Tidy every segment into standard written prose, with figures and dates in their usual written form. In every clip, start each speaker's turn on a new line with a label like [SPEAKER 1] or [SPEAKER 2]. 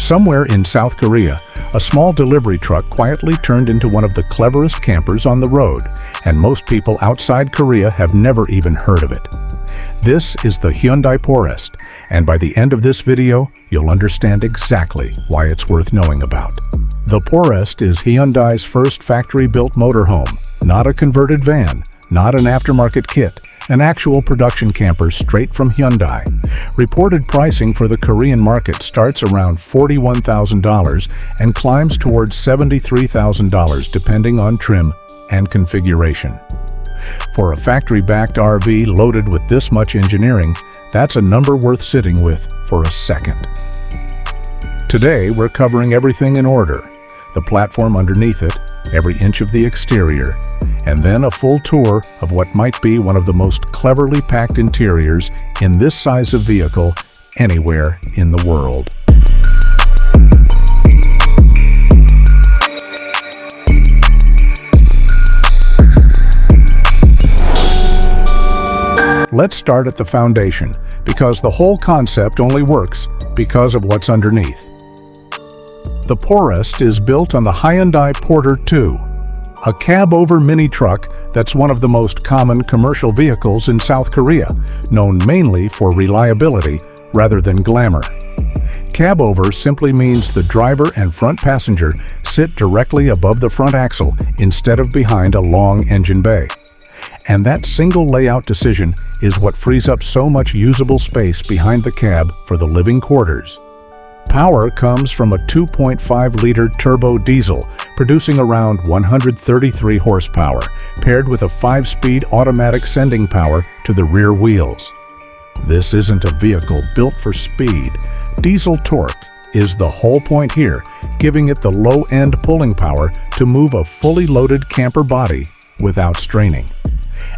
[SPEAKER 1] Somewhere in South Korea, a small delivery truck quietly turned into one of the cleverest campers on the road, and most people outside Korea have never even heard of it. This is the Hyundai Porest, and by the end of this video, you'll understand exactly why it's worth knowing about. The Porest is Hyundai's first factory-built motorhome, not a converted van, not an aftermarket kit, an actual production camper straight from Hyundai. Reported pricing for the Korean market starts around $41,000 and climbs towards $73,000 depending on trim and configuration. For a factory-backed RV loaded with this much engineering, that's a number worth sitting with for a second. Today, we're covering everything in order: the platform underneath it, every inch of the exterior, and then a full tour of what might be one of the most cleverly packed interiors in this size of vehicle anywhere in the world. Let's start at the foundation, because the whole concept only works because of what's underneath. The Porest is built on the Hyundai Porter II, a cab-over mini truck that's one of the most common commercial vehicles in South Korea, known mainly for reliability rather than glamour. Cab-over simply means the driver and front passenger sit directly above the front axle instead of behind a long engine bay. And that single layout decision is what frees up so much usable space behind the cab for the living quarters. Power comes from a 2.5-liter turbo diesel, producing around 133 horsepower, paired with a 5-speed automatic sending power to the rear wheels. This isn't a vehicle built for speed. Diesel torque is the whole point here, giving it the low-end pulling power to move a fully loaded camper body without straining.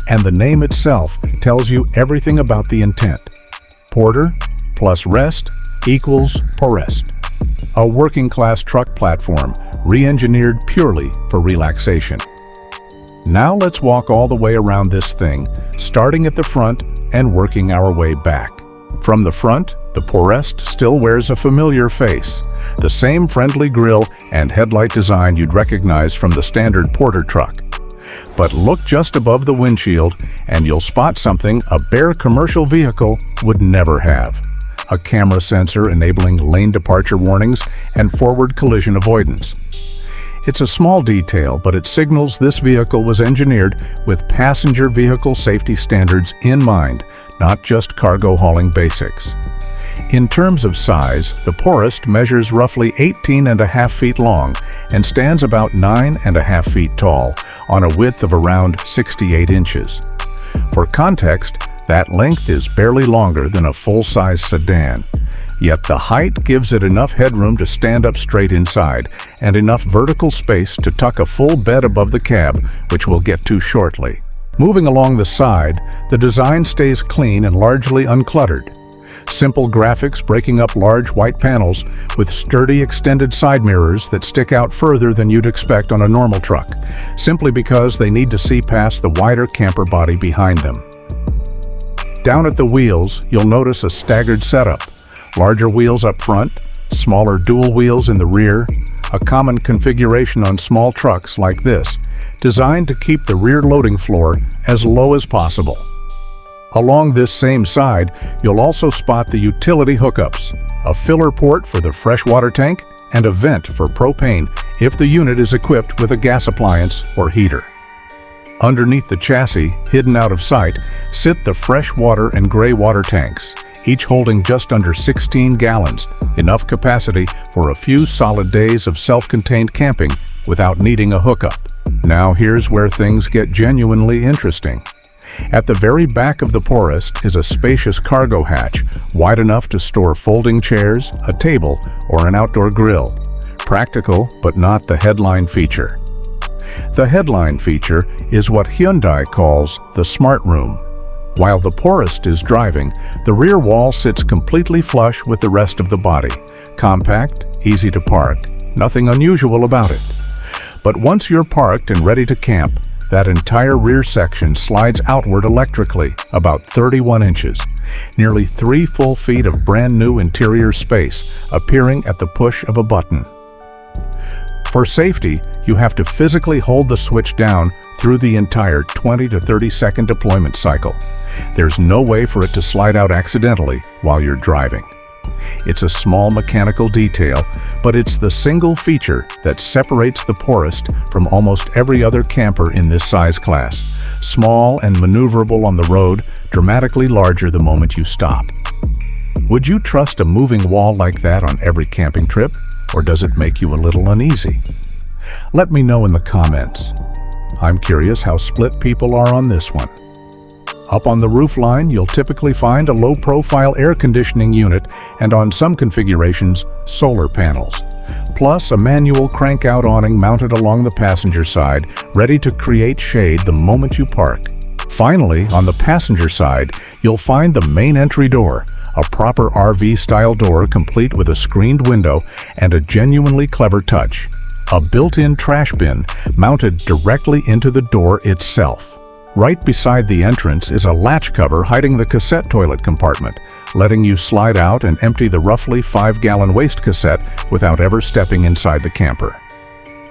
[SPEAKER 1] And the name itself tells you everything about the intent. Porter plus rest equals Porest, a working-class truck platform re-engineered purely for relaxation. Now let's walk all the way around this thing, starting at the front and working our way back. From the front, the Porest still wears a familiar face, the same friendly grille and headlight design you'd recognize from the standard Porter truck. But look just above the windshield and you'll spot something a bare commercial vehicle would never have: a camera sensor enabling lane departure warnings and forward collision avoidance. It's a small detail, but it signals this vehicle was engineered with passenger vehicle safety standards in mind, not just cargo hauling basics. In terms of size, the Porest measures roughly 18.5 feet long and stands about 9.5 feet tall on a width of around 68 inches. For context, that length is barely longer than a full-size sedan, yet the height gives it enough headroom to stand up straight inside and enough vertical space to tuck a full bed above the cab, which we'll get to shortly. Moving along the side, the design stays clean and largely uncluttered. Simple graphics breaking up large white panels with sturdy extended side mirrors that stick out further than you'd expect on a normal truck, simply because they need to see past the wider camper body behind them. Down at the wheels, you'll notice a staggered setup: larger wheels up front, smaller dual wheels in the rear, a common configuration on small trucks like this, designed to keep the rear loading floor as low as possible. Along this same side, you'll also spot the utility hookups: a filler port for the freshwater tank and a vent for propane if the unit is equipped with a gas appliance or heater. Underneath the chassis, hidden out of sight, sit the freshwater and gray water tanks, each holding just under 16 gallons, enough capacity for a few solid days of self-contained camping without needing a hookup. Now here's where things get genuinely interesting. At the very back of the Porest is a spacious cargo hatch, wide enough to store folding chairs, a table, or an outdoor grill. Practical, but not the headline feature. The headline feature is what Hyundai calls the smart room. While the Porest is driving, the rear wall sits completely flush with the rest of the body. Compact, easy to park, nothing unusual about it. But once you're parked and ready to camp, that entire rear section slides outward electrically, about 31 inches, Nearly 3 full feet of brand new interior space appearing at the push of a button. For safety, you have to physically hold the switch down through the entire 20 to 30 second deployment cycle. There's no way for it to slide out accidentally while you're driving. It's a small mechanical detail, but it's the single feature that separates the Porest from almost every other camper in this size class. Small and maneuverable on the road, dramatically larger the moment you stop. Would you trust a moving wall like that on every camping trip, or does it make you a little uneasy? Let me know in the comments. I'm curious how split people are on this one. Up on the roofline, you'll typically find a low-profile air conditioning unit and on some configurations, solar panels. Plus a manual crank-out awning mounted along the passenger side, ready to create shade the moment you park. Finally, on the passenger side, you'll find the main entry door, a proper RV-style door complete with a screened window and a genuinely clever touch. A built-in trash bin mounted directly into the door itself. Right beside the entrance is a latch cover hiding the cassette toilet compartment, letting you slide out and empty the roughly 5-gallon waste cassette without ever stepping inside the camper.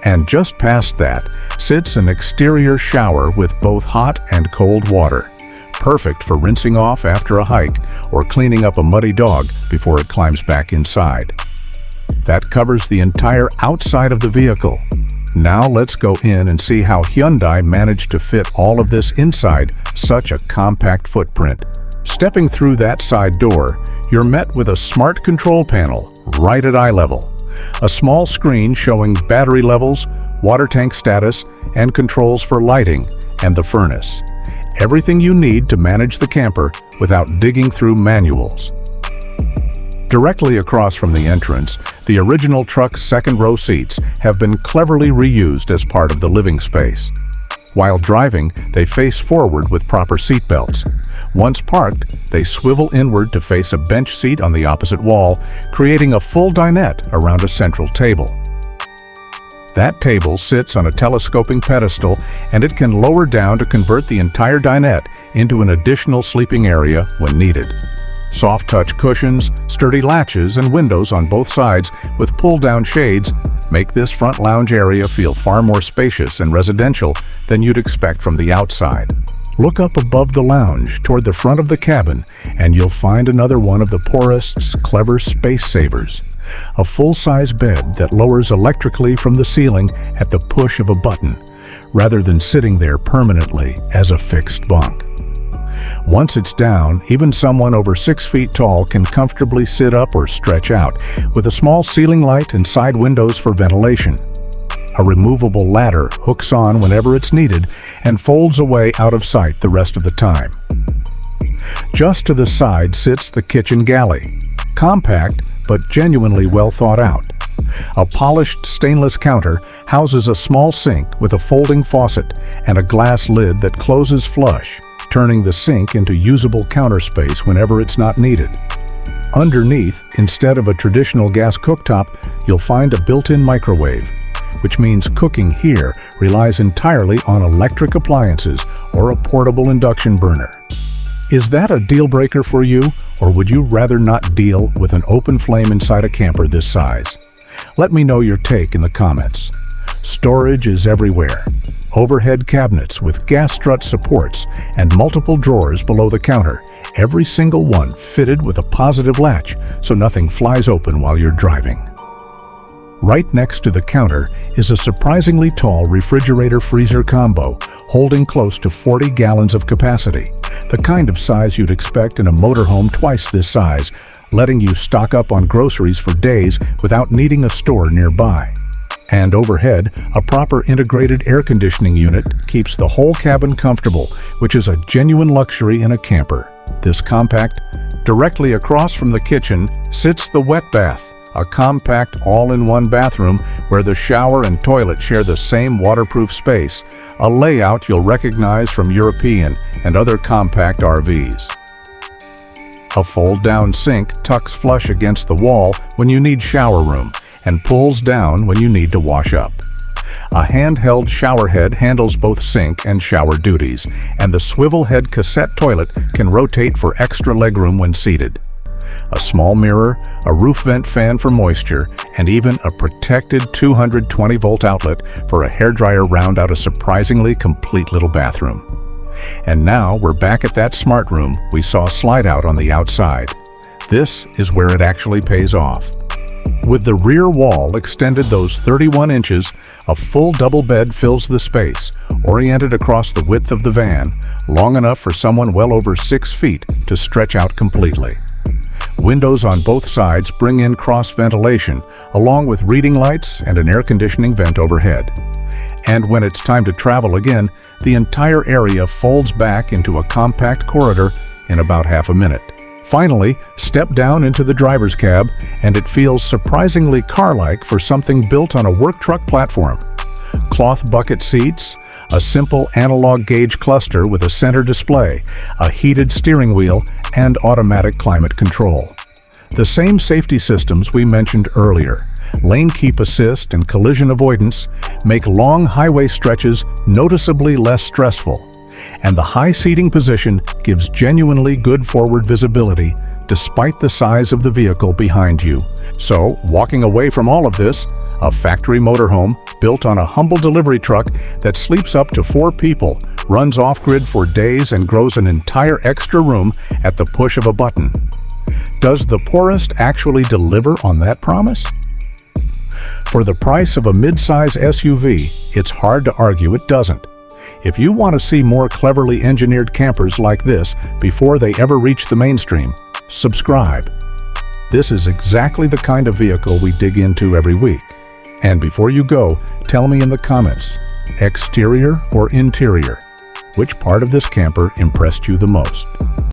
[SPEAKER 1] And just past that sits an exterior shower with both hot and cold water, perfect for rinsing off after a hike or cleaning up a muddy dog before it climbs back inside. That covers the entire outside of the vehicle. Now let's go in and see how Hyundai managed to fit all of this inside such a compact footprint. Stepping through that side door, you're met with a smart control panel right at eye level. A small screen showing battery levels, water tank status, and controls for lighting and the furnace. Everything you need to manage the camper without digging through manuals. Directly across from the entrance, the original truck's second-row seats have been cleverly reused as part of the living space. While driving, they face forward with proper seatbelts. Once parked, they swivel inward to face a bench seat on the opposite wall, creating a full dinette around a central table. That table sits on a telescoping pedestal, and it can lower down to convert the entire dinette into an additional sleeping area when needed. Soft-touch cushions, sturdy latches, and windows on both sides with pull-down shades make this front lounge area feel far more spacious and residential than you'd expect from the outside. Look up above the lounge toward the front of the cabin, and you'll find another one of the Porest's clever space savers. A full-size bed that lowers electrically from the ceiling at the push of a button, rather than sitting there permanently as a fixed bunk. Once it's down, even someone over 6 feet tall can comfortably sit up or stretch out, with a small ceiling light and side windows for ventilation. A removable ladder hooks on whenever it's needed and folds away out of sight the rest of the time. Just to the side sits the kitchen galley, compact but genuinely well thought out. A polished stainless counter houses a small sink with a folding faucet and a glass lid that closes flush, turning the sink into usable counter space whenever it's not needed. Underneath, instead of a traditional gas cooktop, you'll find a built-in microwave, which means cooking here relies entirely on electric appliances or a portable induction burner. Is that a deal breaker for you, or would you rather not deal with an open flame inside a camper this size? Let me know your take in the comments. Storage is everywhere. Overhead cabinets with gas strut supports and multiple drawers below the counter, every single one fitted with a positive latch so nothing flies open while you're driving. Right next to the counter is a surprisingly tall refrigerator-freezer combo holding close to 40 gallons of capacity, the kind of size you'd expect in a motorhome twice this size, letting you stock up on groceries for days without needing a store nearby. And overhead, a proper integrated air conditioning unit keeps the whole cabin comfortable, which is a genuine luxury in a camper. This compact, directly across from the kitchen, sits the wet bath, a compact all-in-one bathroom where the shower and toilet share the same waterproof space, a layout you'll recognize from European and other compact RVs. A fold-down sink tucks flush against the wall when you need shower room, and pulls down when you need to wash up. A handheld shower head handles both sink and shower duties, and the swivel head cassette toilet can rotate for extra legroom when seated. A small mirror, a roof vent fan for moisture, and even a protected 220-volt outlet for a hairdryer round out a surprisingly complete little bathroom. And now we're back at that smart room we saw slide out on the outside. This is where it actually pays off. With the rear wall extended those 31 inches, a full double bed fills the space, oriented across the width of the van, long enough for someone well over 6 feet to stretch out completely. Windows on both sides bring in cross ventilation, along with reading lights and an air conditioning vent overhead. And when it's time to travel again, the entire area folds back into a compact corridor in about half a minute. Finally, step down into the driver's cab, and it feels surprisingly car-like for something built on a work truck platform. Cloth bucket seats, a simple analog gauge cluster with a center display, a heated steering wheel, and automatic climate control. The same safety systems we mentioned earlier, lane keep assist and collision avoidance, make long highway stretches noticeably less stressful. And the high seating position gives genuinely good forward visibility despite the size of the vehicle behind you. So, walking away from all of this, a factory motorhome built on a humble delivery truck that sleeps up to 4 people, runs off-grid for days, and grows an entire extra room at the push of a button. Does the Porest actually deliver on that promise? For the price of a mid-size SUV, it's hard to argue it doesn't. If you want to see more cleverly engineered campers like this before they ever reach the mainstream, subscribe. This is exactly the kind of vehicle we dig into every week. And before you go, tell me in the comments, exterior or interior, which part of this camper impressed you the most?